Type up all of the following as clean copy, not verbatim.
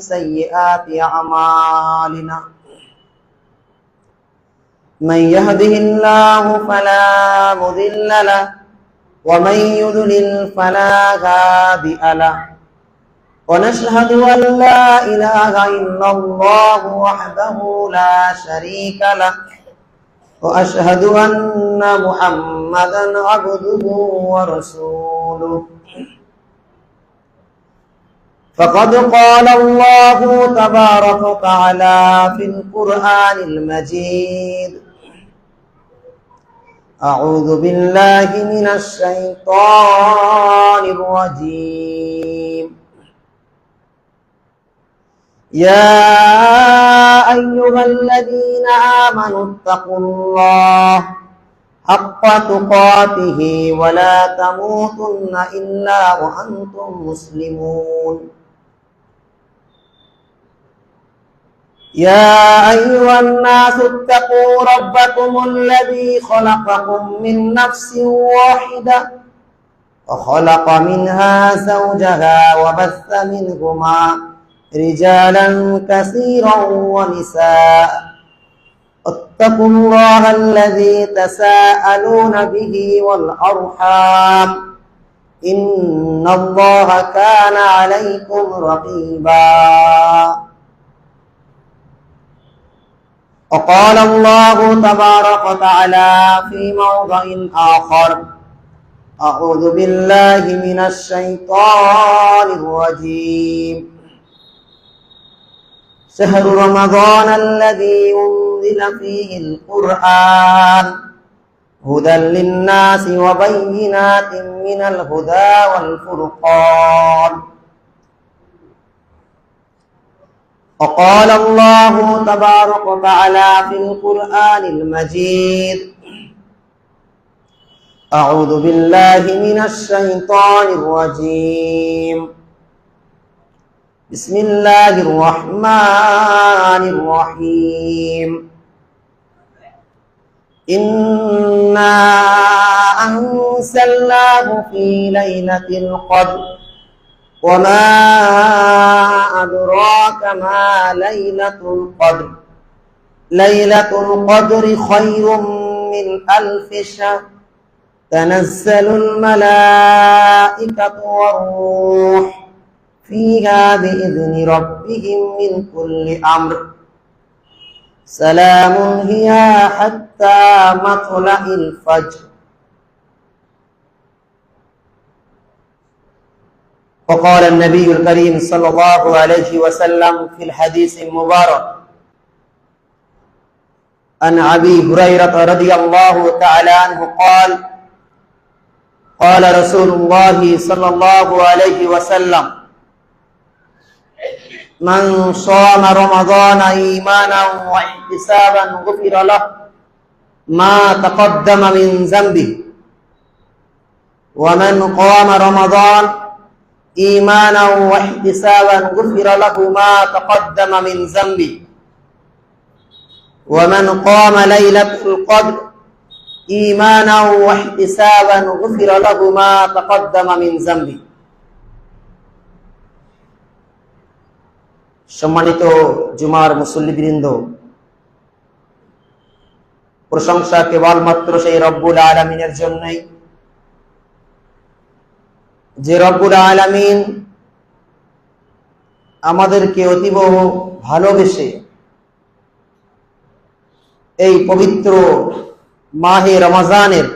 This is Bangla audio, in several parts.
سيئات أعمالنا من يهده الله فلا مضل له ومن يضلل فلا هادي له ونشهد أن لا إله إلا الله وحده لا شريك له وأشهد أن محمدا عبده ورسوله فقد قال الله تبارك وتعالى في القرآن المجيد أعوذ بالله من الشيطان الرجيم يا أيها الذين آمنوا اتقوا الله حق تقاته ولا تموتن إلا وأنتم مسلمون يا أيها الناس اتقوا ربكم الذي خلقكم من نفس واحدة وخلق منها زوجها وبث منهما رجالا كثيرا ونساء اتقوا الله الذي تساءلون به والأرحام إن الله كان عليكم رقيبا وقال الله تبارك وتعالى في موضع آخر أعوذ بالله من الشيطان الرجيم شهر رمضان الذي أنزل فيه القرآن هدى للناس وبينات من الهدى والفرقان وقال الله تبارك وتعالى في القرآن المجيد أعوذ بالله من الشيطان الرجيم بسم الله الرحمن الرحيم إنا أنزلناه في ليلة القدر وما أدراك ما ليلة القدر ليلة القدر خير من 1000 شهر تنزل الملائكة والروح فيها بإذن ربهم من كل أمر سلام هي حتى مطلع الفجر وقال النبي الكريم صلى الله عليه وسلم في الحديث المبارك عن أبي هريرة رضي الله تعالى عنه قال قال رسول الله صلى الله عليه وسلم من صام رمضان إيمانا واحتسابا غفر له ما تقدم من ذنبه ومن قام رمضان إيمانا واحتسابا غفر له ما تقدم من ذنبه ومن قام ليلة القدر إيمانا واحتسابا غفر له ما تقدم من ذنبه সম্মানিত জুমার মুসল্লিবৃন্দ, প্রশংসা কেবলমাত্র সেই রব্বুল আলামিনের জন্যই, যে রব্বুল আলামিন আমাদেরকে অতীব ভালোবেসে এই পবিত্র মাহে রমজানের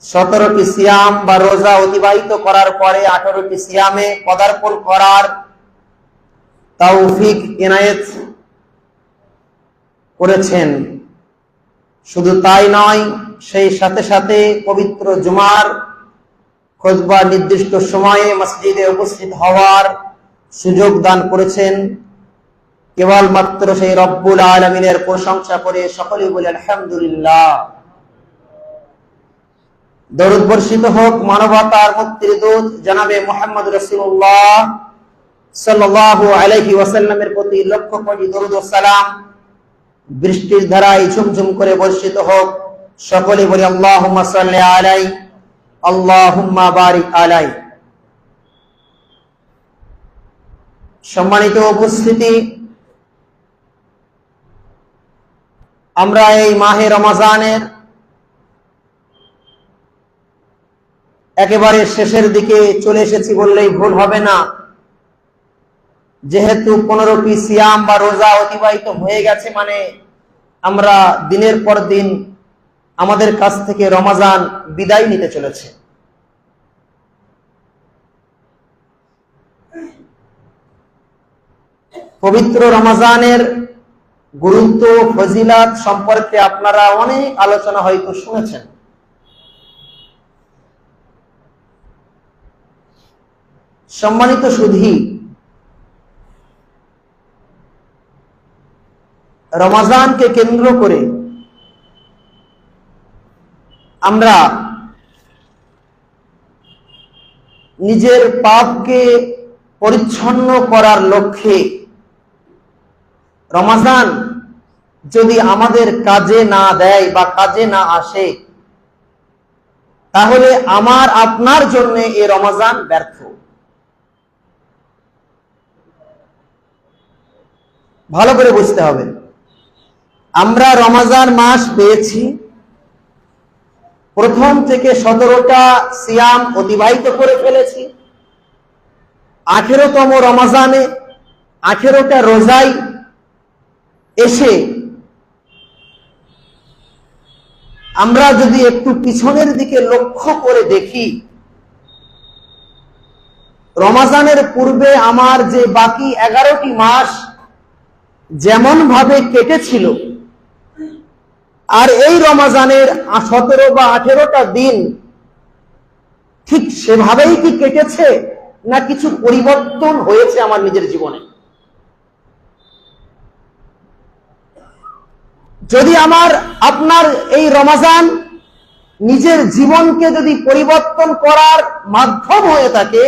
17টি সিয়াম বা রোজা অতিবাহিত করার পরে 18টি সিয়ামে পদার্পণ করার তৌফিক ইনায়েত করেছেন। শুধু তাই নয়, সেই সাথে সাথে পবিত্র জুমার খুতবা নির্দিষ্ট সময়ে মসজিদে উপস্থিত হওয়ার সুযোগ দান করেছেন। কেবলমাত্র সেই রব্বুল আলামিনের প্রশংসা করে সকলেই বলে আলহামদুলিল্লাহ। দরুদ বর্ষিত হোক মানবতার মুক্তির দূত জনাবে মুহাম্মদ রাসূলুল্লাহ সাল্লাল্লাহু আলাইহি ওয়াসাল্লামের প্রতি লক্ষ কোটি দরুদ ও সালাম বৃষ্টির ধারায় ঝুমঝুম করে বর্ষিত হোক। সকলে বলি আল্লাহুম্মা সাল্লি আলাইহি আল্লাহুম্মা বারিক আলাইহি। সম্মানিত উপস্থিতি, আমরা এই মাহে রমজানের একেবারে শেষের দিকে চলে এসেছি বললেই ভুল হবে না। যেহেতু 15টি সিয়াম বা রোজা অতিবাহিত হয়ে গেছে, মানে আমরা দিনের পর দিন আমাদের কাছ থেকে রমজান বিদায় নিতে চলেছে। পবিত্র রমজানের গুরুত্ব, ফজিলাত সম্পর্কে আপনারা অনেক আলোচনা হয়তো শুনেছেন। সম্মানিত সুধী, রমজানকে কেন্দ্র করে আমরা নিজের পাপকে পরিচ্ছন্ন করার লক্ষ্যে রমজান যদি আমাদের কাজে না দেয় বা কাজে না আসে, তাহলে আমার আপনার জন্য এই রমজান ব্যর্থ। ভালো করে বুঝতে হবে, আমরা রমজান মাস পেয়েছি, প্রথম থেকে 17টা সিয়াম অতিবাহিত করে ফেলেছি। 18তম রমজানে 18টা রোজায় এসে আমরা যদি একটু পিছনের দিকে লক্ষ্য করে দেখি, রমজানের পূর্বে আমার যে বাকি 11টি মাস যেমন ভাবে কেটেছিল, আর এই রমজানের 17 বা 18টা দিন ঠিক সেভাবেই কি কেটেছে, না কিছু পরিবর্তন হয়েছে আমার নিজের জীবনে? যদি আমার আপনার এই রমজান নিজের জীবনকে যদি পরিবর্তন করার মাধ্যম হয়ে থাকে,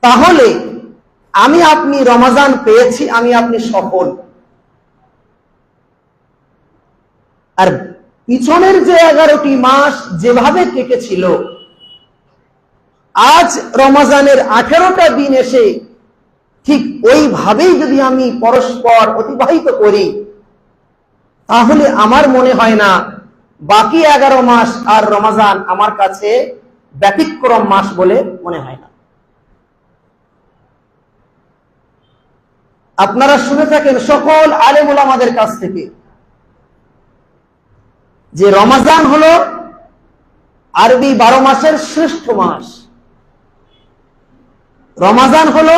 তাহলে আমি আপনি রমজান পেয়েছি, আমি আপনি সফল। আর পিছনের যে 11টি মাস যেভাবে কেটেছিল, আজ রমজানের 18টা দিন এসে ঠিক ওইভাবেই যদি আমি পরস্পর অতিবাহিত করি, তাহলে আমার মনে হয় না বাকি 11 মাস আর রমজান আমার কাছে ব্যতিক্রম মাস বলে মনে হয় না। আপনারা শুনে থাকেন সকল আলেম ওলামাদের কাছ থেকে যে রমজান হলো আরবি 12 মাসের শ্রেষ্ঠ মাস। রমজান হলো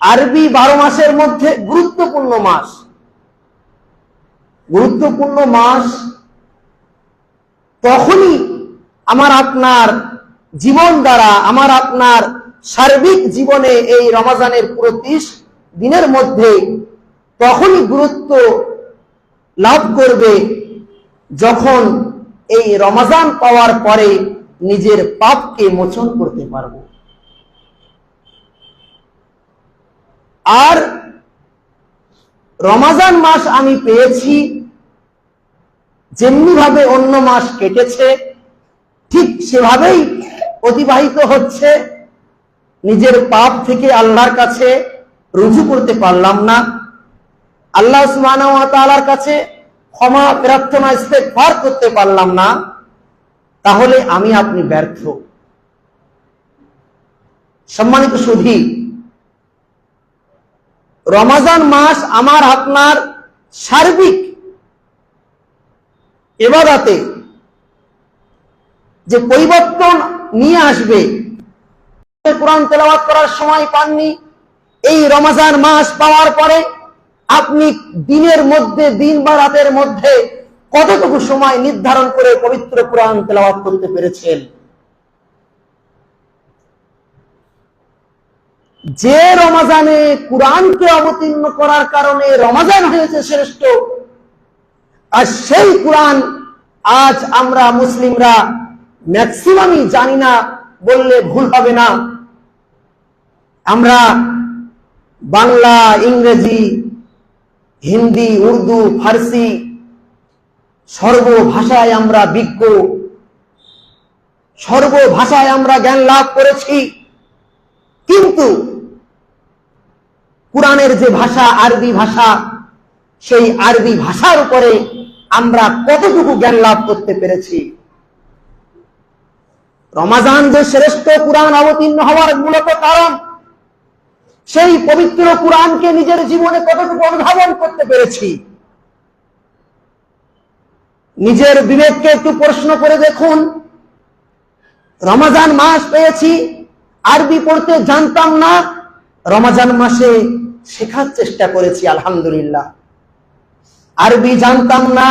আরবি 12 মাসের মধ্যে গুরুত্বপূর্ণ মাস। গুরুত্বপূর্ণ মাস তখনই আমার আপনার জীবন দ্বারা, আমার আপনার সার্বিক জীবনে এই রমজানের পুরো 30 দিনের মধ্যে তখনই গুরুত্ব লাভ করবে যখন এই রমজান পাওয়ার পরে নিজের পাপকে মোচন করতে পারব। আর রমজান মাস আমি পেয়েছি, যেমনি ভাবে অন্য মাস কেটেছে ঠিক সেভাবেই অতিবাহিত হচ্ছে। নিজের পাপ থেকে আল্লাহর কাছে রুজু করতে পারলাম না, আল্লাহ সুবহানাহু ওয়া তাআলার কাছে ক্ষমা প্রার্থনা ইস্তেগফার করতে পারলাম না, তাহলে আমি আপনি ব্যর্থ। সম্মানিত সুধী, রমজান মাস আমার আপনার সার্বিক ইবাদতে যে পরিবর্তন নিয়ে আসবে, কোরআন তেলাওয়াত করার সময় পাননি, এই রমজান মাস পাওয়ার পরে আপনি দিনের মধ্যে, দিন বা রাতের মধ্যে কতটুকু সময় নির্ধারণ করে পবিত্র কোরআন তেলাওয়াত করতে পেরেছেন? যে রমজানে কোরআনকে অবতীর্ণ করার কারণে রমজান হয়েছে শ্রেষ্ঠ, আর সেই কোরআন আজ আমরা মুসলিমরা ম্যাক্সিমামই জানি না বললে ভুল হবে না। আমরা বাংলা, ইংরেজি, হিন্দি, উর্দু, ফার্সি সর্বভাষায় আমরা বিজ্ঞ, সর্বভাষায় আমরা জ্ঞান লাভ করেছি, কিন্তু কোরআনের যে ভাষা আরবি ভাষা, সেই আরবি ভাষার উপরে আমরা কতটুকু জ্ঞান লাভ করতে পেরেছি? রমাজান যে শ্রেষ্ঠ কোরআন অবতীর্ণ হওয়ার মূলত কারণ, সেই পবিত্র কোরআনকে নিজের জীবনে কতটুকু অনুধাবন করতে পেরেছি? নিজের বিবেককে একটু প্রশ্ন করে দেখুন। রমাজান মাস পেয়েছি, আরবি পড়তে জানতাম না, রমাজান মাসে শেখার চেষ্টা করেছি, আলহামদুলিল্লাহ। আরবি জানতাম না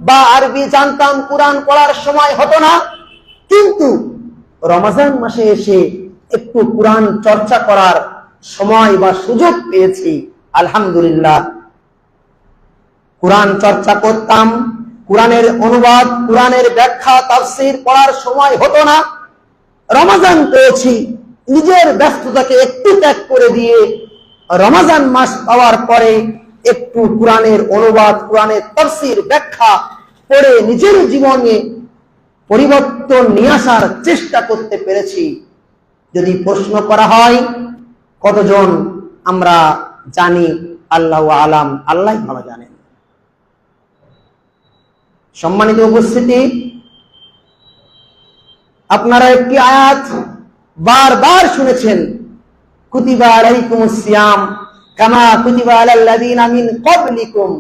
বা আরবি জানতাম, কোরআন পড়ার সময় হতো না, কিন্তু রমাজান মাসে এসে একটু কোরআন চর্চা করার সময় বা সুযোগ পেয়েছি, আলহামদুলিল্লাহ। কোরআন চর্চা করতাম, কোরআনের অনুবাদ, কোরআনের ব্যাখ্যা, তাফসীর পড়ার সময় হতো না, রমাজান পেয়েছি, নিজের ব্যস্ততাকে একটু ত্যাগ করে দিয়ে রমাজান মাস পাওয়ার পরে একটু কোরআনের অনুবাদ, কোরআনের তাফসীর, ব্যাখ্যা পড়ে নিজের জীবনে পরিবর্তন নিয়ে আসার চেষ্টা করতে পেরেছি। যদি প্রশ্ন করা হয় কতজন আমরা জানি, আল্লাহু আলাম, আল্লাহ ভালো জানেন। সম্মানিত উপস্থিতি, আপনারা একটি আয়াত বারবার শুনেছেন, কুতিবা আলাইকুমুস সিয়াম কামা কুতিবা আলাল লাযিনা মিন ক্বাবলিকুম,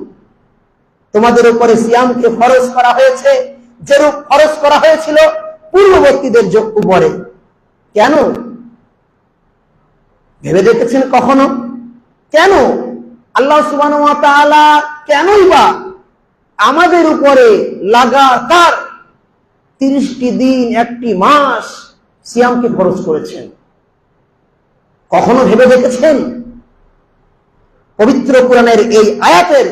তোমাদের উপরে সিয়ামকে ফরজ করা হয়েছে যেরূপ ফরজ করা হয়েছিল পূর্ববর্তীদের উপরে। কেন? ভেবে দেখেছেন কখনো? কেন আল্লাহ সুবহানাহু ওয়া তাআলা কেনই বা আমাদের উপরে লাগাতার 30টি দিন, একটি মাস সিয়ামকে ফরজ করেছেন? কখনো ভেবে দেখেছেন? পবিত্র কোরআনের এই আয়াতের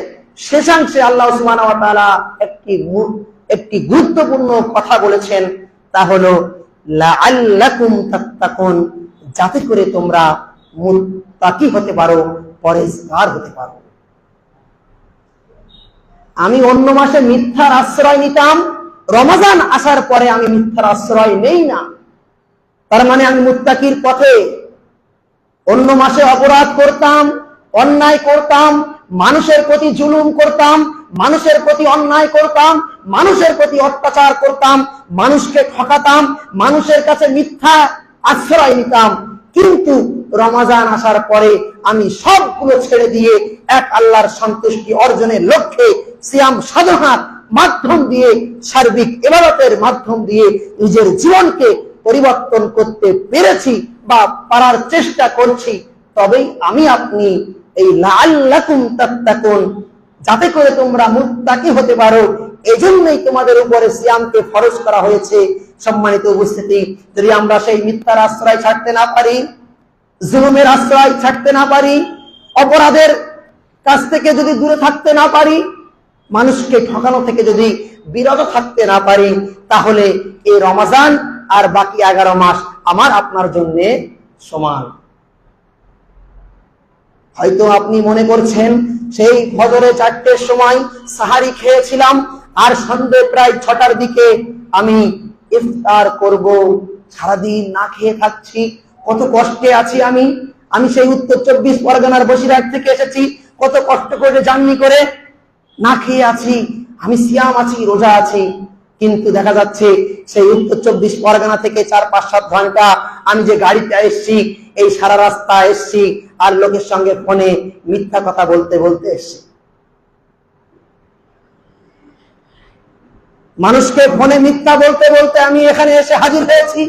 শেষাংশে আল্লাহ সুবহানাহু ওয়া তাআলা একটি গুরুত্বপূর্ণ কথা বলেছেন, তা হলো লাআল্লাকুম তাত্তাকুন, যাতে করে তোমরা মুত্তাকি হতে পারো, পরহেজগার হতে পারো। আমি অন্য মাসে মিথ্যার আশ্রয় নিতাম, রমাজান আসার পরে আমি মিথ্যার আশ্রয় নেই না, তার মানে আমি মুত্তাকির পথে। অন্য মাসে অপরাধ করতাম, অন্যায় করতাম, মানুষের প্রতি জুলুম করতাম, মানুষের প্রতি অন্যায় করতাম, মানুষের প্রতি অত্যাচার করতাম, মানুষকে ঠকাতাম, মানুষের কাছে মিথ্যা আশ্রয় নিতাম। কিন্তু রমাজান আসার পরে আমি সবগুলো ছেড়ে দিয়ে এক আল্লাহর সন্তুষ্টি অর্জনের লক্ষ্যে সিয়াম সাধনার মাধ্যম দিয়ে, সার্বিক ইবাদতের মাধ্যম দিয়ে নিজের জীবনকে পরিবর্তন করতে পেরেছি বা পারার চেষ্টা করছি। তবেই আমি আপনি এই লাআল্লাকুম তাত্তাকুন, যাতে করে তোমরা মুত্তাকি হতে পারো, এজন্যই তোমাদের উপরে সিয়ামকে ফরজ করা হয়েছে। সম্মানিত উপস্থিতি, যদি আমরা সেই মিথ্যার আশ্রয় ছাড়তে না পারি, জুলুমের আশ্রয় ছাড়তে না পারি, অপরাধের কাছ থেকে যদি দূরে থাকতে না পারি, মানুষকে ঠকানো থেকে যদি বিরত থাকতে না পারি, তাহলে এই রমাজান আর বাকি 11 মাস আমার আপনার জন্য সমান। হয়তো আপনি মনে করছেন সেই ফজরে 4টের সময় সাহারি খেয়েছিলাম, আর সন্ধ্যে প্রায় 6টার দিকে আমি ইফতার করব, সারাদিন না খেয়ে থাকছি, কত কষ্টে আছি আমি সেই উত্তর 24 পরগনার বসিরহাট থেকে এসেছি, কত কষ্ট করে জার্নি করে না খেয়ে আছি, আমি সিয়াম আছি, রোজা আছি। কিন্তু দেখা যাচ্ছে সেই উত্তর 24 পরগনা থেকে 4-5-7 ঘন্টা আমি যে গাড়িতে এসছি, এই সারা রাস্তা এসছি, আর লোকের সঙ্গে ফোনে মিথ্যা কথা বলতে বলতে এসছি। মানুষকে ফোনে মিথ্যা বলতে বলতে আমি এখানে এসে হাজির হয়েছি।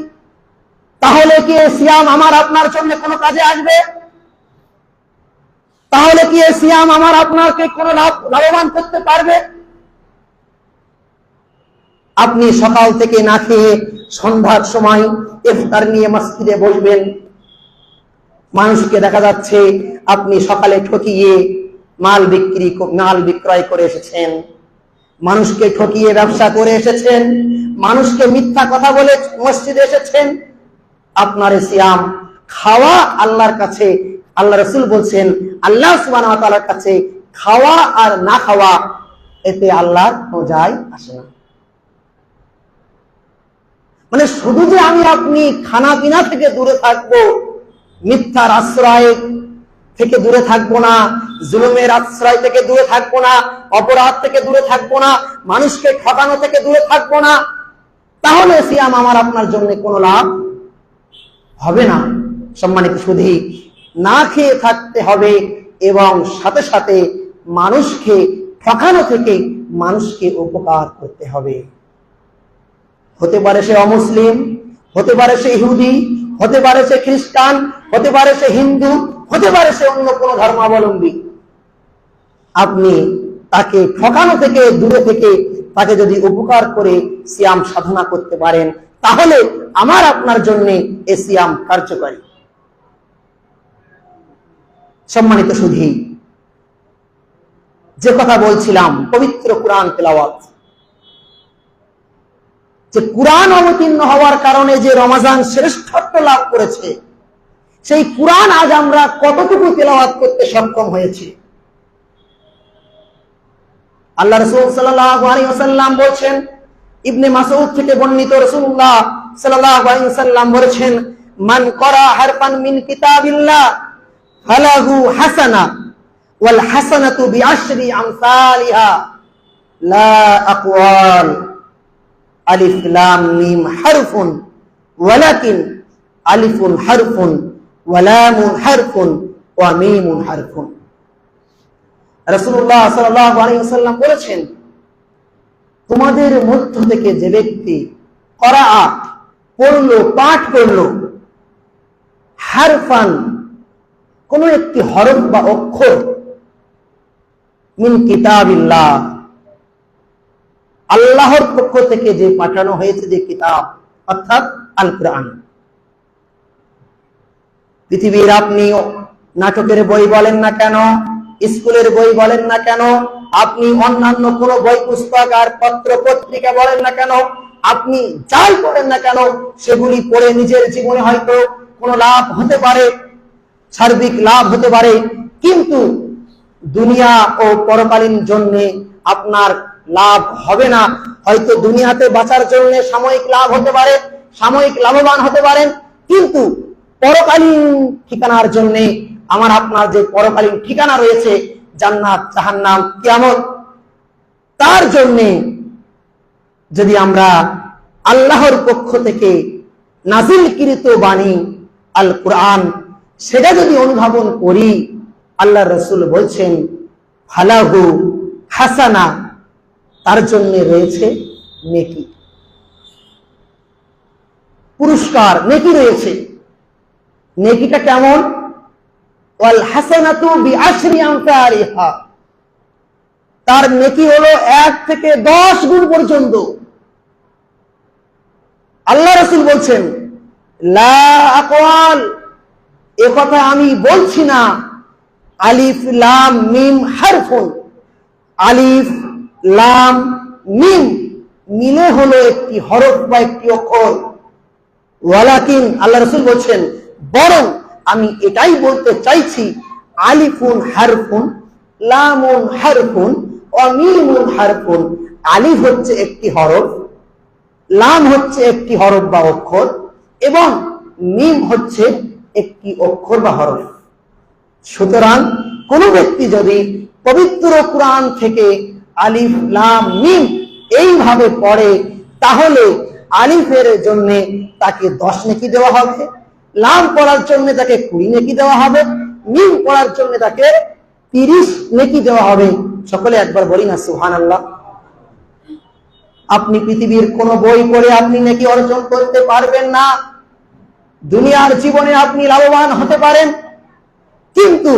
তাহলে কি সিয়াম আমার আপনার জন্য কোনো কাজে আসবে? তাহলে কি সিয়াম আমার আপনাকে কোনো লাভবান করতে পারবে? আপনি সকাল থেকে না খেয়ে সন্ধ্যার সময় ইফতার নিয়ে মসজিদে বসবেন, মানুষকে দেখা যাচ্ছে আপনি সকালে ঠকিয়ে মাল বিক্রয় করে এসেছেন, মানুষকে ঠকিয়ে ব্যবসা করে এসেছেন, মানুষকে মিথ্যা কথা বলে মসজিদে এসেছেন। আপনার সিয়াম খাওয়া আল্লাহর কাছে, আল্লাহ রাসূল বলছেন, আল্লাহ সুবহানাহু ওয়া তাআলার কাছে খাওয়া আর না খাওয়া, এতে আল্লাহর কোনো যায় আসে না। মানে শুধু যে আমি আপনি খানা পিনা থেকে দূরে থাকবো, মিথ্যার আশ্রয় থেকে দূরে থাকবো না, জুলুমের আশ্রয় থেকে দূরে থাকবো না, অপরাধ থেকে দূরে থাকবো না, মানুষকে ঠকানো থেকে দূরে থাকবো না, তাহলে সিয়াম আমার আপনার জন্য কোনো লাভ হবে না। সম্মানিত সুধী, না খেয়ে থাকতে হবে এবং সাথে সাথে মানুষকে ঠকানো থেকে মানুষকে উপকার করতে হবে। হতে পারে সে অমুসলিম, হতে পারে সে ইহুদি, হতে পারে সে খ্রিস্টান, হতে পারে সে হিন্দু, হতে পারে সে অন্য কোনো ধর্মাবলম্বী। আপনি তাকে ঠকানো থেকে দূরে থেকে তাকে যদি উপকার করে সিয়াম সাধনা করতে পারেন, তাহলে আমার আপনার জন্য এই সিয়াম কার্যকরী। সম্মানিত সুধী, যে কথা বলছিলাম পবিত্র কুরআন তেলাওয়াত, যে কুরআন অবতীর্ণ হওয়ার কারণে যে রমজান শ্রেষ্ঠত্ব লাভ করেছে, সেই কুরআন আজ আমরা কতটুকু তেলাওয়াত করতে সক্ষম হয়েছি। আল্লাহ রাসূল সাল্লাল্লাহু আলাইহি ওয়াসাল্লাম বলেছেন, ইবনে মাসউদ থেকে বর্ণিত, রাসূলুল্লাহ সাল্লাল্লাহু আলাইহি ওয়াসাল্লাম বলেছেন, মান ক্বারা হারফান মিন কিতাবিল্লাহ ফালাহু হাসানা ওয়াল হাসানাতু বিআশরি আমসালিহা লা আকওয়াল আলিফ লাম মিম হারফুন ওয়ালাকিন আলিফুন হারফুন ওয়া লামুন হারফুন ওয়া মিমুন হারফুন। রাসূলুল্লাহ সাল্লাল্লাহু আলাইহি ওয়াসাল্লাম বলেছেন, তোমাদের মধ্য থেকে যে ব্যক্তি কিরাআত পড়লো, পাঠ করলো, হারফান কোন একটি হরফ বা অক্ষর, মিন কিতাবিল্লাহ আল্লাহর পক্ষ থেকে যে পাঠানো হয়েছে যে কিতাব, অর্থাৎ আল কুরআন। পৃথিবীর আপনি নাটকের বই বলেন না কেন, স্কুলের বই বলেন না কেন, আপনি অন্যান্য কোন বই পুস্তক আর পত্র পত্রিকা বলেন না কেন, আপনি যাই পড়েন না কেন, সেগুলি পড়ে নিজের জীবনে হয়তো কোনো লাভ হতে পারে, সার্বিক লাভ হতে পারে, কিন্তু দুনিয়া ও পরকালীন জন্য আপনার লাভ হবে না। হয়তো দুনিয়াতে বাঁচার জন্য সাময়িক লাভ হতে পারে, সাময়িক লাভবান হতে পারেন, কিন্তু পরকালীন ঠিকানার জন্য আমার আপনার যে পরকালীন ঠিকানা রয়েছে, জান্নাত, জাহান্নাম, কিয়ামত, তার জন্য যদি আমরা আল্লাহর পক্ষ থেকে নাজিলকৃত বাণী আল কুরআন সেটা যদি অনুধাবন করি, আল্লাহ রাসূল বলছেন ফালাহু হাসানা, তার জন্য রয়েছে নেকি, পুরস্কার, নেকি রয়েছে। নেকিটা কেমন? ওয়াল হাসানাতু বিআশরি আমসালিহা, তার নেকি হলো 1 থেকে 10 গুণ পর্যন্ত। আল্লাহ রাসূল বলছেন লা আকওয়াল, এ কথা আমি বলছি না, আলিফ লাম মিম হারফুন, আলিফ লাম মিম মিলে হলো একটি হরফ বা একটি অক্ষর। ওয়ালাকিন, আল্লাহ রাসূল বলছেন বরং আমি এটাই বলতে চাইছি, আলিফুন হারফুন, লামুন হারফুন ওয়া মিমুন হারফুন। আলিফ হচ্ছে একটি হরফ, লাম হচ্ছে একটি হরফ বা অক্ষর, এবং মিম হচ্ছে একটি অক্ষর বা হরফ। সুতরাং কোন ব্যক্তি যদি পবিত্র কুরআন থেকে আলিফ লাম মিম এইভাবে পড়ে, তাহলে আলিফের জন্য তাকে 10 নেকি দেওয়া হবে, লাম পড়ার জন্য তাকে 20 নেকি দেওয়া হবে, মিম পড়ার জন্য তাকে 30 নেকি দেওয়া হবে। সকলে একবার বলি না সুবহানাল্লাহ। আপনি পৃথিবীর কোন বই পড়ে আপনি নেকি অর্জন করতে পারবেন না। দুনিয়ার জীবনে আপনি লাভবান হতে পারেন, কিন্তু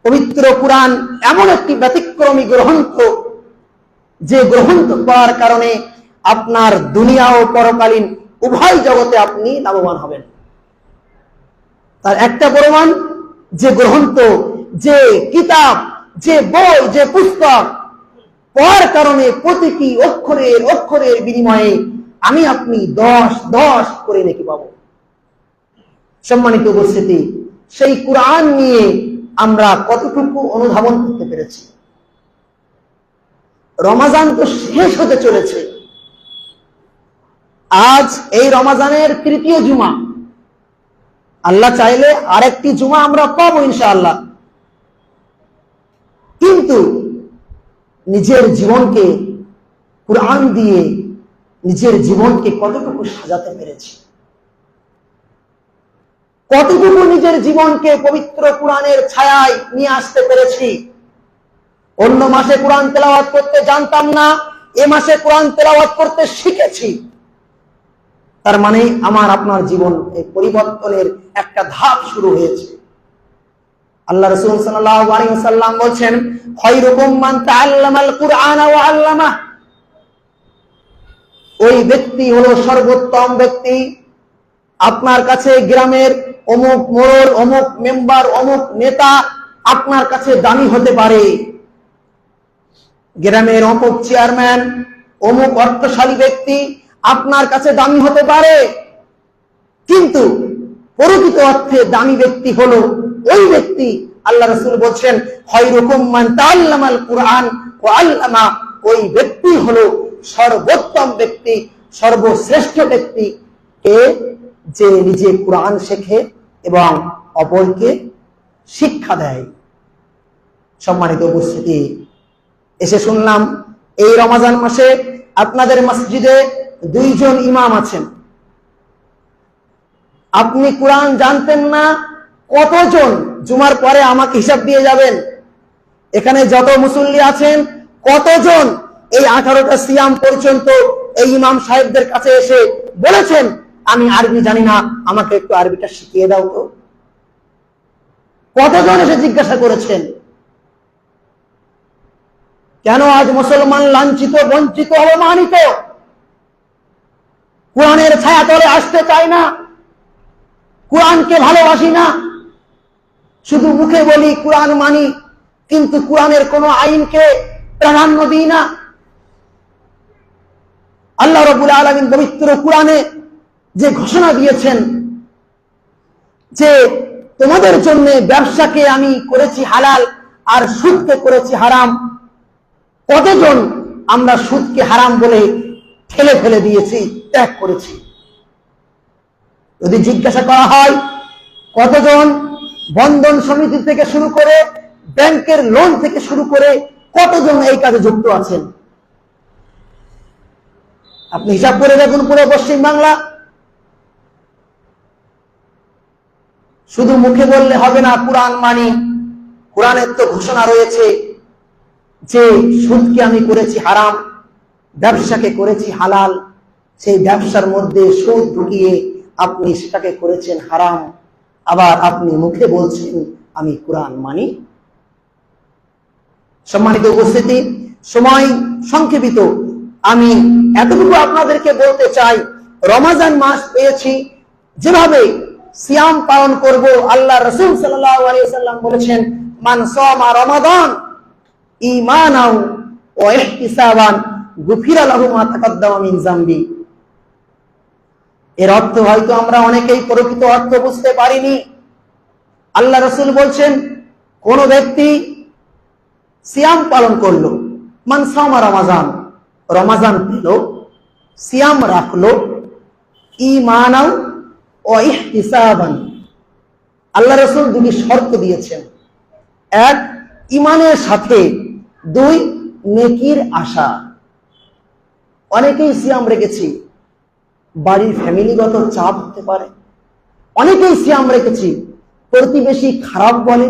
পবিত্র কুরআন এমন একটি ব্যতিক্রমী গ্রন্থ, যে গ্রন্থ পড়ার কারণে আপনার দুনিয়া ও পরকালীন উভয় জগতে আপনি লাভবান হবেন। তার একটা প্রমাণ, যে গ্রন্থ, যে কিতাব, যে বই, যে পুস্তক পড়ার কারণে প্রতিটি অক্ষরের বিনিময়ে আমি আপনি 10 করে নেকি পাবো। সম্মানিত উপস্থিতি, সেই কুরআন নিয়ে আমরা কতটুকু অনুধাবন করতে পেরেছি? রমজান তো শেষ হতে চলেছে, আজ এই রমজানের তৃতীয় জুমা। আল্লাহ চাইলে আরেকটি জুমা আমরা পাবো ইনশাআল্লাহ। কিন্তু নিজের জীবনকে কুরআন দিয়ে নিজের জীবনকে কতটুকু সাজাতে পেরেছি, কতটুকু নিজের জীবনকে পবিত্র কুরআনের ছায়ায় নিয়ে আসতে পেরেছি। অন্য মাসে কুরআন তেলাওয়াত করতে জানতাম না, এ মাসে কোরআন তেলাওয়াত করতে শিখেছি। তার মানে আমার আপনার জীবন পরিবর্তনের একটা ধাপ শুরু হয়েছে। আল্লাহ রাসূল সাল্লাল্লাহু আলাইহি ওয়াসাল্লাম বলেন, খায়রুকুম মান তাআল্লামাল কুরআন ওয়া আল্লামা। ওই ব্যক্তি হলো সর্বোত্তম ব্যক্তি। আপনার কাছে গ্রামের অমুক মোড়ল, অমুক মেম্বার, অমুক নেতা আপনার কাছে দামি হতে পারে, গ্রামের অমুক চেয়ারম্যান, অমুক অর্থশালী ব্যক্তি আপনার কাছে দামি হতে পারে, কিন্তু প্রকৃত অর্থে দামি ব্যক্তি হলো ওই ব্যক্তি। আল্লাহ রাসূল বলছেন, খায়রুকুম মান তাআল্লামাল কুরআন ওয়া আল্লামা। ওই ব্যক্তি হলো সর্বোত্তম ব্যক্তি, সর্বশ্রেষ্ঠ ব্যক্তি কে যে নিজে কুরআন শেখে এবং অপরকে শিক্ষা দেয়। সম্মানিত উপস্থিতি, এসে শুনলাম এই রমজান মাসে আপনাদের মসজিদে 2 জন ইমাম আছেন। আপনি কুরআন জানতেন না কতজন? জুমার পরে আমাকে হিসাব দিয়ে যাবেন। এখানে যত মুসল্লি আছেন কতজন এই 18টা সিয়াম পর্যন্ত এই ইমাম সাহেবদের কাছে এসে বলেছেন, আমি আরবি জানি না, আমাকে একটু আরবিটা শিখিয়ে দাও তো? কতজন এসে জিজ্ঞাসা করেছেন? কেন আজ মুসলমান লাঞ্ছিত, বঞ্চিত, অবমানিত? কোরআনের ছায়া তলে আসতে চায় না, কোরআনকে ভালোবাসি না, শুধু মুখে বলি কোরআন মানি, কিন্তু কোরআনের কোন আইনকে প্রাধান্য দিই না। আল্লাহ রাব্বুল আলামিন পবিত্র কোরআনে যে ঘোষণা দিয়েছেন যে তোমাদের জন্য ব্যবসাকে আমি করেছি হালাল আর সুদকে করেছি হারাম, কতজন আমরা সুদকে হারাম বলে ঠেলে ফেলে দিয়েছি, ত্যাগ করেছি? যদি জিজ্ঞাসা করা হয় কতজন বন্ধন সমিতি থেকে শুরু করে ব্যাংকের লোন থেকে শুরু করে কতজন এই কাজে যুক্ত আছেন, আপনি হিসাব করে দেখুন পুরো পশ্চিম বাংলা। শুধু মুখে বললে হবে না কোরআন মানি, কোরআনের তো ঘোষণা রয়েছে যে সুদকে আমি করেছি হারাম, ব্যবসাকে করেছি হালাল। সেই ব্যবসার মধ্যে সুদ ঢুকিয়ে আপনি সেটাকে করেছেন হারাম, আবার আপনি মুখে বলছেন আমি কোরআন মানি। সম্মানিত উপস্থিতি, সময় সংক্ষেপিত, আমি এতটুকু আপনাদেরকে বলতে চাই, রমজান মাস পেয়েছি, যেভাবে সিয়াম পালন করব, আল্লাহ রাসূল সাল্লাল্লাহু আলাইহি ওয়াসাল্লাম বলেছেন, মান সামা রমাদান ঈমানাও ওয়া ইহতিসাবান গুফিরা লাহু মা তাকাদ্দামা মিন যামবি। এর অর্থ হয়তো আমরা অনেকেই প্রকৃত অর্থ বুঝতে পারিনি। আল্লাহ রাসূল বলছেন, কোন ব্যক্তি সিয়াম পালন করলো, মান সামা রমাজান, রমাজান পেল, সিয়াম রাখলো, ঈমানাও ওয়া ইহতিসাবান। আল্লাহ রাসূল 2টি শর্ত দিয়েছেন, 1 ঈমানের সাথে, 2 নেকির আশা। অনেকেই সিয়াম রেখেছি, বাড়ির ফ্যামিলিগত চাপ হতে পারে, অনেকেই সিয়াম রেখেছি, প্রতিবেশী খারাপ বলে,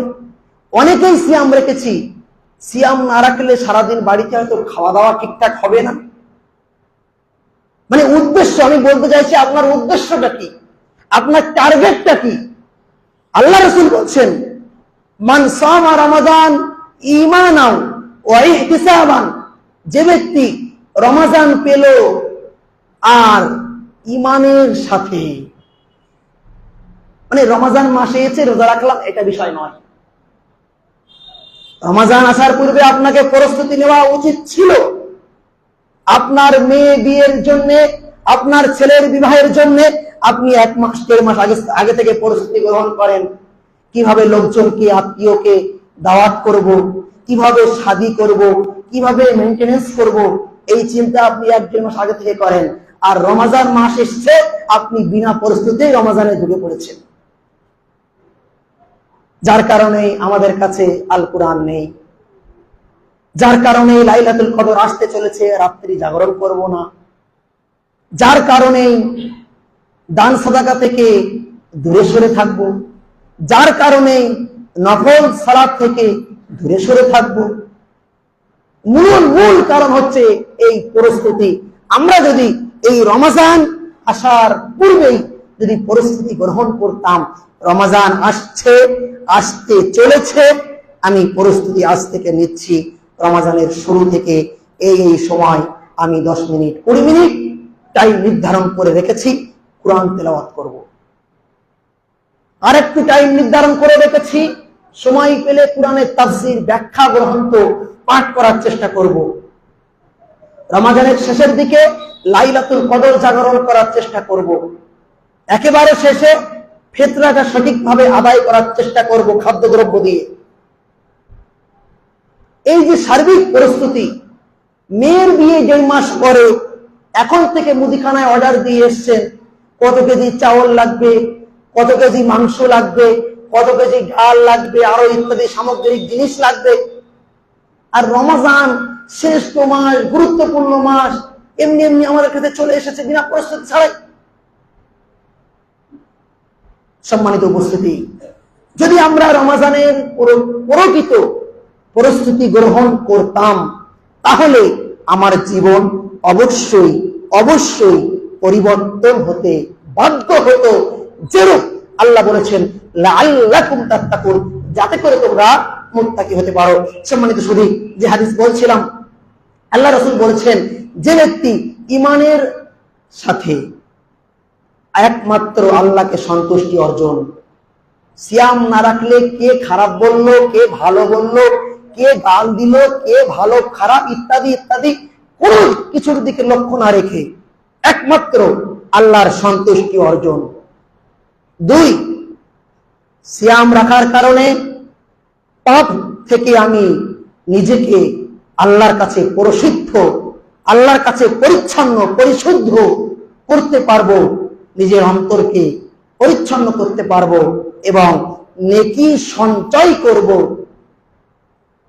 অনেকেই সিয়াম রেখেছি, সিয়াম না রাখলে সারাদিন বাড়িতে হয়তো খাওয়া দাওয়া ঠিকঠাক হবে না। মানে উদ্দেশ্য, আমি বলতে চাইছি আপনার উদ্দেশ্যটা কি, আপনার টার্গেটটা কি? আল্লাহ রাসূল বলছেন, মান সামা রমাদান ঈমানাও ওয়া ইহতিসাবান। যে ব্যক্তি রমজান পেল আর ঈমানের সাথে, মানে রমজান মাসে এসে রোজা রাখলাম এটা বিষয় নয়। রমজান আসার পূর্বে আপনাকে প্রস্তুতি নেওয়া উচিত ছিল। আপনার মেয়ে বিয়ের জন্য, আপনার ছেলের বিবাহের জন্য আপনি 1 মাস 1.5 মাস আগে থেকে প্রস্তুতি গ্রহণ করেন। কিভাবে লোকজনকে, আত্মীয়কে দাওয়াত করব, কিভাবে শাদী করব, কিভাবে মেইনটেনেন্স করব, এই চিন্তা আপনি 1-1.5 মাস আগে থেকে করেন। আর রমজান মাস এসেছে, আপনি বিনা প্রস্তুতিতে রমজানে ঢুকে পড়েছেন। যার কারণে আমাদের কাছে আল কোরআন নেই, যার কারণে লাইলাতুল কদর আসতে চলেছে, রাত্রি জাগরণ করব না, যার কারণে দান সাদাকা থেকে দূরে সরে থাকব, যার কারণে নফল সালাত থেকে দূরে সরে থাকব। মূল কারণ হচ্ছে এই পরিস্থিতি। আমরা যদি এই রমজান আসার পূর্বেই যদি পরিস্থিতি গ্রহণ করতাম, রমজান আসছে, আসতে চলেছে, আমি পরিস্থিতি আজ থেকে নিচ্ছি, রমজানের শুরু থেকে এই সময় আমি 10 মিনিট 20 মিনিট টাইম নির্ধারণ করে রেখেছি, কোরআন তেলাওয়াত করব। আর একটু টাইম নির্ধারণ করে রেখেছি, সময় পেলে কোরআনের তাফসীর ব্যাখ্যা গ্রন্থ পাঠ করার চেষ্টা করব। রমজানের শেষের দিকে লাইলাতুল কদর জাগরণ করার চেষ্টা করব। একেবারে শেষে ফিতরাটা সঠিকভাবে আদায় করার চেষ্টা করব খাদ্যদ্রব্য দিয়ে। এই যে সার্বিক পরিস্থিতি, মেয়ের বিয়ে 1.5 মাস পরে এখন থেকে মুদিখানায় অর্ডার দিয়ে এসছেন, কত কেজি চাউল লাগবে, কত কেজি মাংস লাগবে, কত কেজি ডাল লাগবে, আরো ইত্যাদি সামগ্রিক জিনিস লাগবে। আর রমজান শ্রেষ্ঠ মাস, গুরুত্বপূর্ণ মাস, এমনি এমনি আমাদের কাছে চলে এসেছে বিনা প্রস্তুতি ছাড়াই। সম্মানিত উপস্থিতি, যদি আমরা রমজানের প্রকৃত প্রস্তুতি গ্রহণ করতাম, তাহলে আমার জীবন অবশ্যই অবশ্যই পরিবর্তন হতে বাধ্য হতো। যেরূপ আল্লাহ বলেছেন লাআল্লাকুম তাত্তাকুন, যাতে করে তোমরা মুত্তাকি হতে পারো। সম্মানিত সুধী, যে হাদিস বলছিলাম, আল্লাহ রাসূল বলেছেন, যে ব্যক্তি ঈমানের সাথে একমাত্র আল্লাহকে সন্তুষ্টি অর্জন, সিয়াম না রাখলে কে খারাপ বলল, কে ভালো বলল, কে গাল দিল, কে ভালো খারাপ ইত্যাদি ইত্যাদি কোন কিছুর দিকে লক্ষ্য না রেখে একমাত্র আল্লাহর সন্তুষ্টি অর্জন। 2, সিয়াম রাখার কারণে পাপ থেকে আমি নিজেকে আল্লাহর কাছে পরিশুদ্ধ, আল্লাহর কাছে পরিচ্ছন্ন পরিশুদ্ধ করতে পারবো, নিজের অন্তরকে পরিচ্ছন্ন করতে পারবো এবং নেকি সঞ্চয় করব।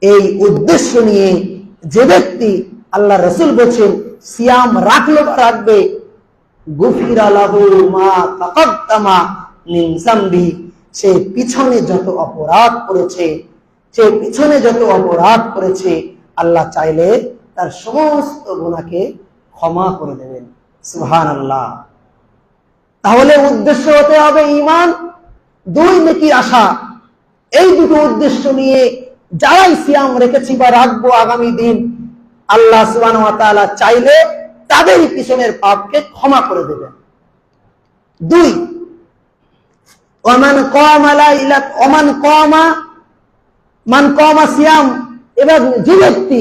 এই উদ্দেশ্য নিয়ে যে ব্যক্তি, আল্লাহ রাসূল বলেছেন, সিয়াম রাখলো বা রাখবে, গুফিরা লাহু মা তাকাদ্দামা মিন যামবি, সে পিছনে যত অপরাধ করেছে, আল্লাহ চাইলে তার সমস্ত গুনাহকে ক্ষমা করে দেবেন। সুবহানাল্লাহ। তাহলে উদ্দেশ্য হতে হবে ঈমান, 2 নেকির আশা। এই দুটো উদ্দেশ্য নিয়ে যারাই সিয়াম রেখেছি বা রাখবো আগামী দিন, আল্লাহ সুবহানাহু ওয়া তাআলা চাইলে তাদের পিছনের পাপকে ক্ষমা করে দেবেন। 2, মান কামা সিয়াম, এবার যে ব্যক্তি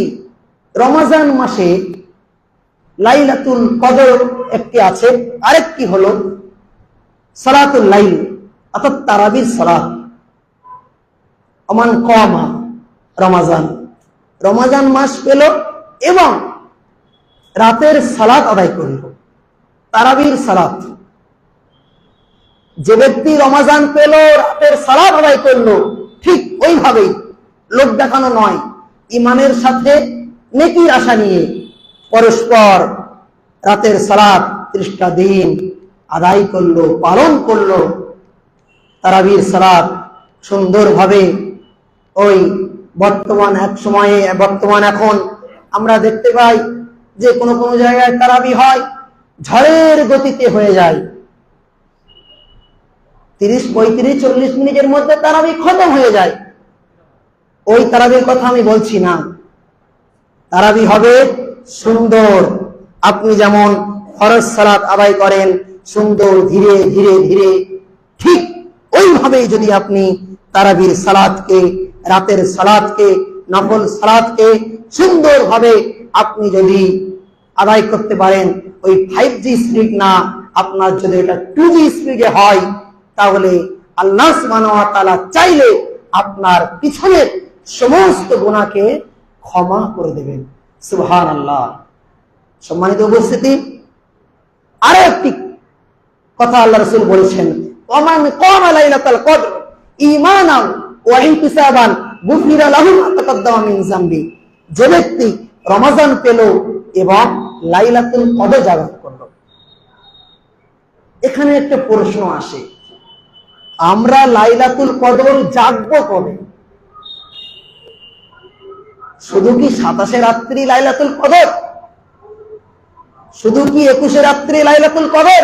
রমজান মাসে লাইলাতুল কদর একটি আছে, আরেকটি হলো সালাতুল লাইল অর্থাৎ তারাবির সালাত। মান কামা রমজান মাস পেল এবং রাতের সালাত আদায় করল, তারাবির সালাত। যে ব্যক্তি রমজান পেল, রাতের সালাত আদায় করলো, ঠিক ওইভাবেই লোক দেখানো নয়, ঈমানের সাথে নেকির আশা নিয়ে পরস্পর রাতের সালাত 30টা দিন আদায় করলো, পালন করলো। তারাবির সালাত সুন্দরভাবে ওই বর্তমান এখন আমরা দেখতে পাই যে কোন কোন জায়গায় তারাবি হয়, ঝড়ের গতিতে হয়ে যায়, 30, 35, 40 মিনিটের মধ্যে তারাবি খতম হয়ে যায়। ওই তারাবির কথা আমি বলছি না। তারাবি হবে সুন্দর, আপনি যেমন ফরজ সালাত আদায় করেন সুন্দর ধীরে ধীরে ধীরে, ঠিক ওইভাবেই যদি আপনি তারাবির সালাতকে, রাতের সালাতকে, নফল সালাতকে সুন্দরভাবে আপনি যদি আদায় করতে পারেন, ওই 5G স্পিড না, আপনার যদি এটা 2G স্পিডে হয়, তাহলে আল্লাহ সুবহানাহু ওয়া তাআলা চাইলে আপনার পিছনের সমস্ত গুনাহকে ক্ষমা করে দেবেন। সুবহানাল্লাহ। সম্মানিত উপস্থিতি, আরো একটি কথা আল্লাহ রাসূল বলেছেন, ওমান কামা লাইলাতুল কদর ঈমানান ওয়া ইহতিসাবান গুফিরা লাহু মা তাকাদ্দামা মিন যামবি। যে ব্যক্তি রমাজান পেল এবং লাইলাতুল কদর জাগরণ করল। এখানে একটা প্রশ্ন আসে, আমরা লাইলাতুল কদর জাগবো কবে? শুধু কি 27 রাত্রি লাইলাতুল কদর? শুধু কি 21 রাত্রি লাইলাতুল কদর?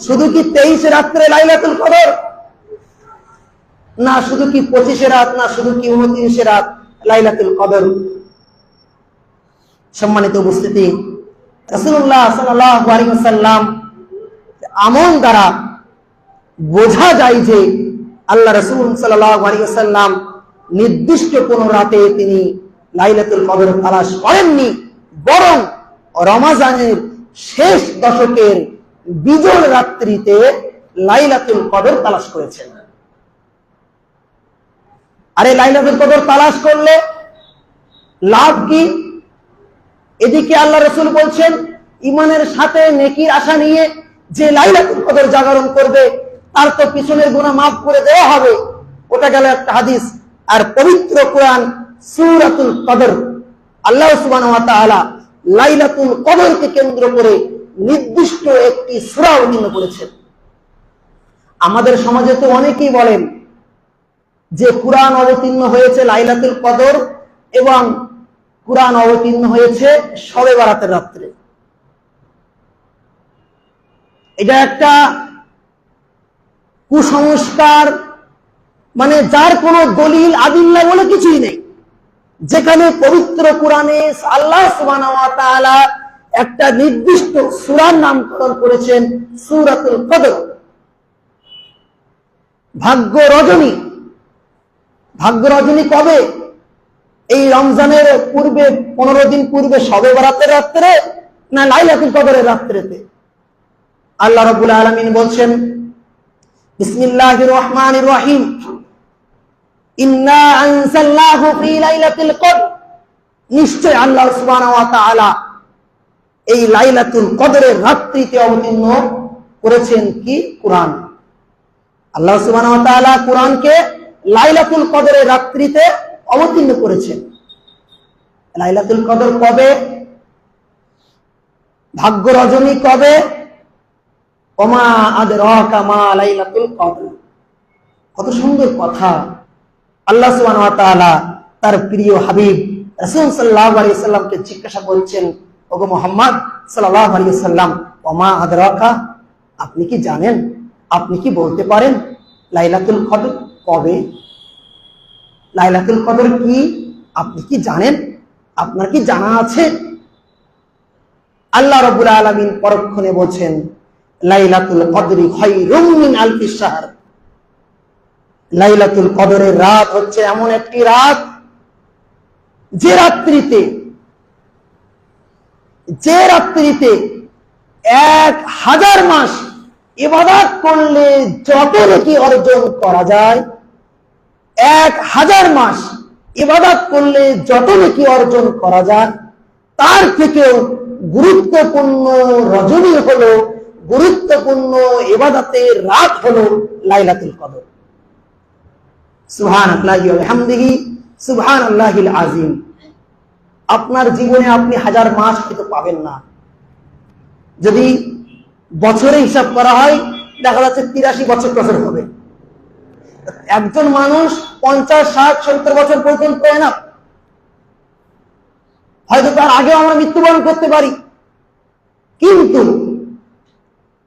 শুধু কি 23 রাত্রে লাইলাতুল কদর? না শুধু কি 25 রাত? না শুধু কি 29 রাত লাইলাতুল কদর? সম্মানিত উপস্থিতি, রাসূলুল্লাহ সাল্লাল্লাহু আলাইহি ওয়াসাল্লাম আমল দ্বারা বোঝা যায় যে আল্লাহ রাসূল সাল্লাল্লাহু আলাইহি ওয়াসাল্লাম নির্দিষ্ট কোন রাতে তিনি লাইলাতুল কদর তালাশ করেননি, বরং রমাজানের শেষ দশকের বিজোড় রাত্রিতে লাইলাতুল কদর তালাশ করেছেন। আরে লাইলাতুল কদর তালাশ করলে লাভ কি? এদিকে আল্লাহ রাসূল বলছেন ঈমানের সাথে নেকির আশা নিয়ে যে লাইলাতুল কদর জাগরণ করবে তার তো পিছনের গুনাহ মাফ করে দেওয়া হবে। ওটা গেল একটা হাদিস। আর পবিত্র কোরআন সূরাতুল কদর, আল্লাহ সুবহানাহু ওয়া তাআলা লাইলাতুল কদরকে কেন্দ্র করে নির্দিষ্ট একটি সূরা অবতীর্ণ করেছেন। আমাদের সমাজে তো অনেকেই বলেন যে কুরআন অবতীর্ণ হয়েছে লাইলাতুল কদর এবং কুরআন অবতীর্ণ হয়েছে শবে বরাতের রাত্রে। এটা একটা কুসংস্কার, মানে যার কোনো দলিল আদিল্লা বলে কিছুই নেই। যেখানে পবিত্র কোরআনে আল্লাহ সুবহানাহু ওয়া তাআলা একটা নির্দিষ্ট সূরার নামকরণ করেছেন সূরাতুল কদর। ভাগ্য রজনী। ভাগ্য রজনী কবে? এই রমজানের পূর্বে 15 দিন পূর্বে শবে বরাতের রাত্রে, না লাইলাতুল কদরের রাত্রিতে? আল্লাহ রাব্বুল আলামিন বলছেন বিসমিল্লাহির রহমানির রহিম, ইন্না আনজালনাহু ফি লাইলাতুল কদর। নিশ্চয় আল্লাহ সুবহানাহু ওয়া তাআলা এই লাইলাতুল কদরের রাত্রিতে অবতীর্ণ করেছেন কি? কুরআন। আল্লাহ সুবহানাহু ওয়া তাআলা কুরআনকে লাইলাতুল কদরের রাত্রিতে অবতীর্ণ করেছেন। লাইলাতুল কদর কবে? ভাগ্য রজনী কবে? ওমা আদরাকা মা লাইলাতুল কদর। কত সুন্দর কথা। আল্লাহ সুবহানাহু ওয়া তাআলা তার প্রিয় হাবিব রাসূল সাল্লাল্লাহু আলাইহি ওয়াসাল্লামকে জিজ্ঞাসা করছেন, ওগো মুহাম্মদ সাল্লাল্লাহু আলাইহি ওয়াসাল্লাম, ওমা আদরাকা, আপনি কি জানেন, আপনি কি বলতে পারেন লাইলাতুল কদর কবে? লাইলাতুল কদর কি আপনি কি জানেন? আপনার কি জানা আছে? আল্লাহ রাব্বুল আলামিন পরক্ষণে বলছেন লাইলাতুল কদরি খায়রুম মিন আলফি শাহর। লাইলাতুল কদরের রাত হচ্ছে এমন একটি রাত যে রাত্রিতে 1000 মাস ইবাদত করলে যত নেকি অর্জন করা যায়, 1000 মাস ইবাদত করলে যত নেকি অর্জন করা যায়, তার থেকেও গুরুত্বপূর্ণ রজনী হলো, গুরুত্বপূর্ণ ইবাদতের রাত হলো লাইলাতুল কদর। সুবহানাল্লাহি ওয়া বিহামদিহি সুবহানাল্লাহিল আযীম। আপনার জীবনে আপনি 1000 মাস হয়তো পাবেন না। যদি বছরে হিসাব করা হয় দেখা যাচ্ছে 83 বছর প্রচুর হবে। একজন মানুষ 50, 60, 70 বছর পর্যন্ত না, হয়তো তার আগেও আমরা মৃত্যুবরণ করতে পারি। কিন্তু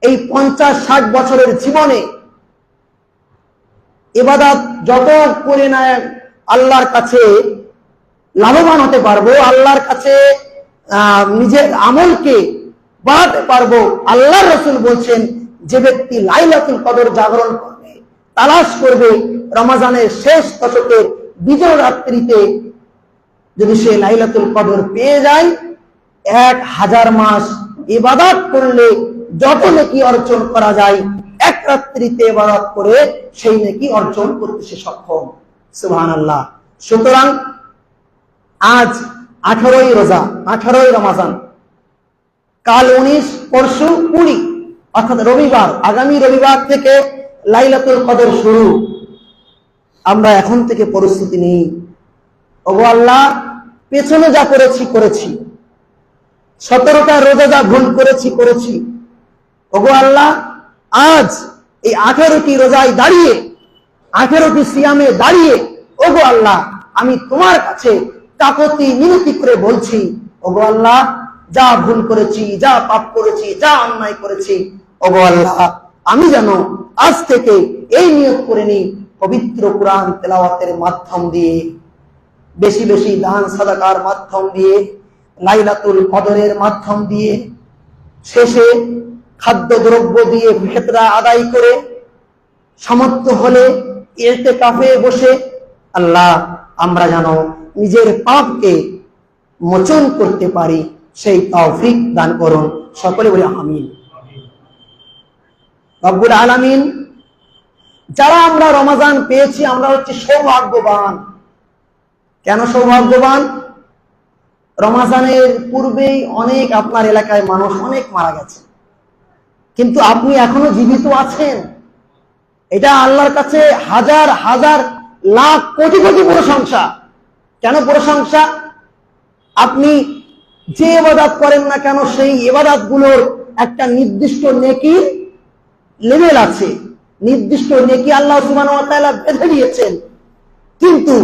এই 50, 60 বছরের জীবনে ইবাদত যত করে না আল্লাহর কাছে লাভবান হতে পারবো, আল্লাহর কাছে নিজের আমলকে বাড়াতে পারবো। আল্লাহর রাসূল বলছেন যে ব্যক্তি লাইলাতুল কদর জাগরণ করবে, তালাশ করবে, রমজানের শেষ দশকের বিজয় রাত্রিতে যদি সে লাইলাতুল কদর পেয়ে যায়, 1000 মাস ইবাদত করলে যত নেকি অর্জন করা যায়, এক রাত্রিতে ইবাদত করে সেই নেকি অর্জন করতে সে সক্ষম। সুবহানাল্লাহ। সুতরাং আজ 18ই রোজা, 18ই রমজান, কাল 19, পরশু 20, অর্থাৎ রবিবার, আগামী রবিবার থেকে লাইলাতুল কদর শুরু। আমরা এখন থেকে প্রস্তুতি নিই। ওগো আল্লাহ, পেছনে যা করেছি, 17টা রোজা যা ভুল করেছি। ওগো আল্লাহ, আজ এই 18টি রোজায় দাঁড়িয়ে, 18টি সিয়ামে দাঁড়িয়ে, ওগো আল্লাহ, আমি তোমার কাছে কাকুতি মিনতি করে বলছি, ওগো আল্লাহ, যা ভুল করেছি, যা পাপ করেছি, যা অন্যায় করেছি, ওগো আল্লাহ, আমি যেন আজ থেকে এই নিয়ত করে নিই, পবিত্র কুরআন তেলাওয়াতের মাধ্যম দিয়ে, বেশি বেশি দান সাদাকার মাধ্যম দিয়ে, লাইলাতুল কদরের মাধ্যম দিয়ে, শেষে খাদ্য দ্রব্য দিয়ে ফিতরা আদায় করে, সামর্থ্য হলে ইতিকাফে বসে, আল্লাহ, আমরা যেন নিজের পাপকে মোচন করতে পারি, সেই তৌফিক দান করুন। সকলে বলি আমিন। রব্বুল আলামিন, যারা আমরা রমাজান পেয়েছি, আমরা হচ্ছে সৌভাগ্যবান। কেন সৌভাগ্যবান? রমাজানের পূর্বেই অনেক আপনার এলাকায় মানুষ অনেক মারা গেছে, কিন্তু আপনি এখনো জীবিত আছেন। এটা আল্লাহর কাছে হাজার হাজার লাখ কোটি কোটি প্রশংসা। কেন প্রশংসা? আপনি যে ইবাদত করেন না কেন, সেই ইবাদত গুলোর একটা নির্দিষ্ট নেকির লেভেল আছে, নির্দিষ্ট নেকি আল্লাহ সুবহানাহু ওয়া তাআলা বেঁধে দিয়েছেন। কিন্তু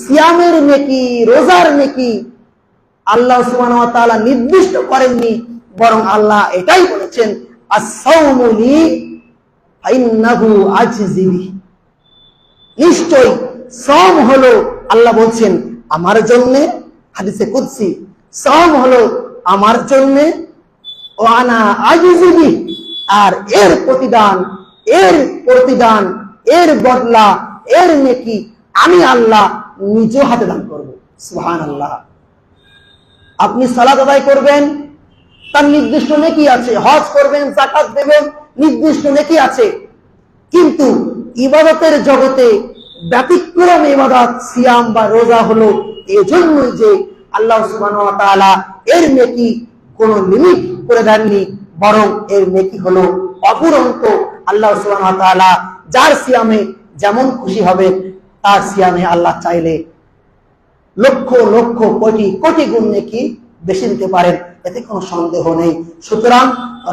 সিয়ামের নেকি, রোজার নেকি আল্লাহ সুবহানাহু ওয়া তাআলা নির্দিষ্ট করেননি, বরং আল্লাহ এটাই বলেছেন, আস-সাওমু লি ফাইন্নাহু আজজি বিহি। নিশ্চয় সাওম হলো, আল্লাহ বলছেন, আমার জন্য। হাদিসে কুদসি, সাওম হলো আমার জন্য, ও আনা আজজি বিহি, আর এর প্রতিদান, এর বদলা, এর নেকি আমি আল্লাহ নিজ হাতে দান করব। সুবহানাল্লাহ। আপনি সালাত আদায় করবেন, তার নির্দিষ্ট নেকি আছে। হজ করবেন, যাকাত দেবেন, নির্দিষ্ট নেকি আছে। কিন্তু ইবাদতের জগতে ব্যতিক্রম ইবাদত সিয়াম বা রোজা হলো এজন্যই যে আল্লাহ সুবহানাহু ওয়া তাআলা এর নেকি কোনো লিমিট করে দেননি, বরং এর নেকি হলো অফুরন্ত। আল্লাহ সুবহানাহু ওয়া তাআলা যার সিয়ামে যেমন খুশি হবে, তার সিয়ামে আল্লাহ চাইলে লক্ষ লক্ষ কোটি কোটি গুণ নেকি বেশি দিতে পারেন, এতে কোনো সন্দেহ নেই। সুতরাং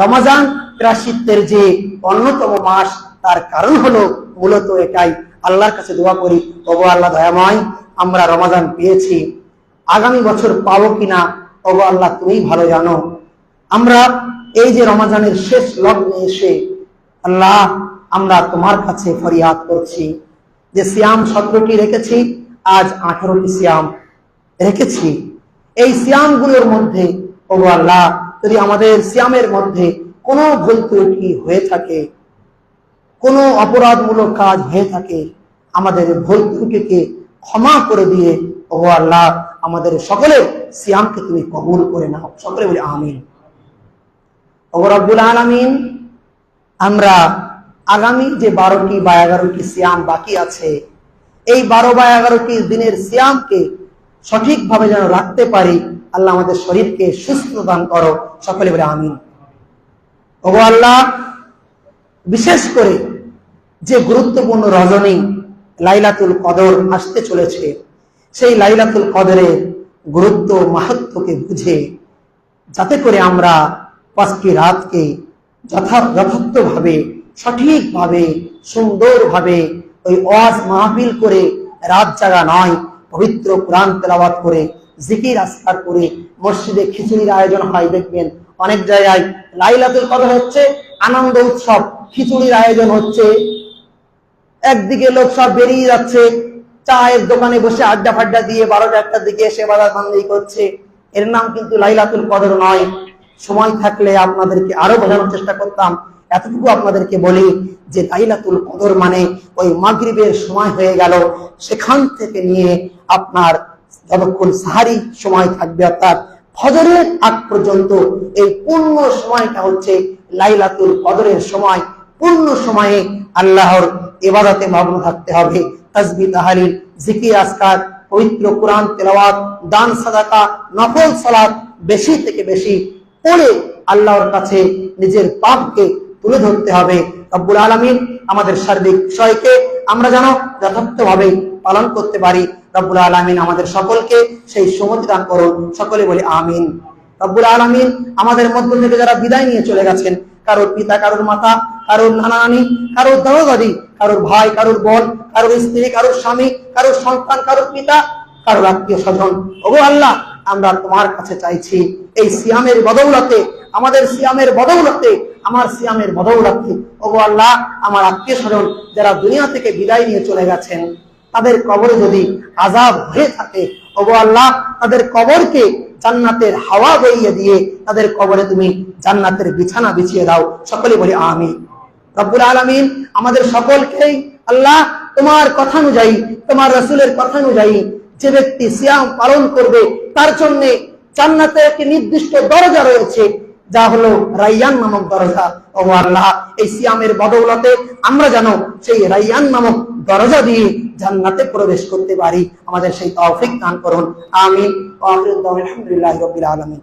রমাজান প্রায়শ্চিত্তের যে অন্যতম মাস, তার কারণ হলো মূলত এটাই। আল্লাহর কাছে দোয়া করি, ওগো আল্লাহ দয়াময়, আমরা রমাজান পেয়েছি, আগামী বছর পাবো কিনা ওগো আল্লাহ তুমি ভালো জানো। আমরা এই যে রমাজানের শেষ লগ্নে এসে আল্লাহ, আমরা তোমার কাছে ফরিয়াদ করছি যে সিয়াম 17টি রেখেছি, আজ 18টি সিয়াম রেখেছি। এই সিয়াম গুলোর মধ্যে ওগো আল্লাহ, যদি আমাদের সিয়ামের মধ্যে কোনো ভুল ত্রুটি হয়ে থাকে, কোনো অপরাধমূলক কাজ হয়ে থাকে, আমাদের ভুল ত্রুটিকে ক্ষমা করে দিয়ে ওগো আল্লাহ, আমাদের সকলের সিয়ামকে তুমি কবুল করে নাও। সকলে বলি আমিন। ওগো রব্বুল আলামিন, আমরা আগামী যে 12টি বা 11টি সিয়াম বাকি আছে, এই 12 বা 11টি দিনের সিয়ামকে সঠিকভাবে যেন রাখতে পারি, আল্লাহ আমাদের শরীরকে সুস্থ দান করো। সকলে বলে আমিন। ওগো আল্লাহ, বিশেষ করে যে গুরুত্বপূর্ণ রজনী লাইলাতুল কদর আসতে চলেছে, সেই লাইলাতুল কদরের গুরুত্ব মাহাত্ম্যকে বুঝে, যাতে করে আমরা 5টি রাতকে যথার্থভাবে, সঠিকভাবে, সুন্দরভাবে ওই ওয়াজ মাহফিল করে রাত জাগা নয়, পবিত্র কোরআন তেলাওয়াত করে, জিকির আসকার করে, মসজিদে খিচুড়ির আয়োজন হয়। দেখবেন অনেক জায়গায় লাইলাতুল কদর হচ্ছে আনন্দ উৎসব, খিচুড়ির আয়োজন হচ্ছে। একদিকে লোক সব বেরিয়ে যাচ্ছে, চায়ের দোকানে বসে আড্ডা ফাড্ডা দিয়ে 12টা-1টার দিকে এসে বাজার বান্দি করছে। এর নাম কিন্তু লাইলাতুল কদর নয়। সময় থাকলে আপনাদেরকে আরো বোঝানোর চেষ্টা করতাম। এতটুকু আপনাদেরকে বলি যে লাইলাতুল কদর মানে ওই মাগরিবের সময় হয়ে গেল, সেখান থেকে নিয়ে আপনার যতক্ষণ সাহারি সময় থাকবে, অর্থাৎ ফজরের আগ পর্যন্ত, এই পূর্ণ সময়টা হচ্ছে লাইলাতুল কদরের সময়। পূর্ণ সময়ে আল্লাহর ইবাদতে মগ্ন থাকতে হবে। তাসবিহ, তাহলিল, জিকির আসকার, পবিত্র কোরআন তেলাওয়াত, দান সাদাকা, নফল সালাত বেশি থেকে বেশি পড়ে আল্লাহর কাছে নিজের পাপকে তুলে ধরতে হবে। রব্বুল আলামিন আমাদের সার্বিক বিষয়কে আমরা যেন যথার্থভাবে পালন করতে পারি। রব্বুল আলামিন আমাদের সকলকে সেই সুমতি দান করুন। সকলে বলি আমিন। রব্বুল আলামিন আমাদের মধ্য থেকে যারা বিদায় নিয়ে চলে গেছেন, কারোর পিতা, কারোর মাতা, কারোর নানা নানি, কারোর দাদা দাদি, কারোর ভাই, কারোর বোন, কারোর স্ত্রী, কারোর স্বামী, কারোর সন্তান, কারোর পিতা, কারোর আত্মীয় স্বজন, ওগো আল্লাহ আমরা তোমার কাছে চাইছি এই সিয়ামের বদৌলতে, আমাদের সিয়ামের বদৌলতে, আমার সিয়ামের বদৌলতে ওগো আল্লাহ আমার আত্মীয় স্বজন যারা দুনিয়া থেকে বিদায় নিয়ে চলে গেছেন, তাদের কবরে যদি আযাব হয়ে থাকে, ওগো আল্লাহ তাদের কবরকে জান্নাতের হাওয়া বইয়ে দিয়ে তাদের কবরে তুমি জান্নাতের বিছানা বিছিয়ে দাও। সকলে বলি আমিন। রব্বুল আলামিন আমাদের সকলকেই আল্লাহ তোমার কথা অনুযায়ী, তোমার রাসূলের কথা অনুযায়ী যে ব্যক্তি সিয়াম পালন করবে তার জন্য জান্নাতে একটি নির্দিষ্ট দরজা রয়েছে, যা হলো রাইয়ান নামক দরজা। ও আল্লাহ এই সিয়ামের বদৌলতে আমরা যেন সেই রাইয়ান নামক দরজা দিয়ে জান্নাতে প্রবেশ করতে পারি, আমাদের সেই তৌফিক দান করুন। আমিন। ওয়া আখিরু দাওয়ানা আলহামদুলিল্লাহি রাব্বিল আলামিন।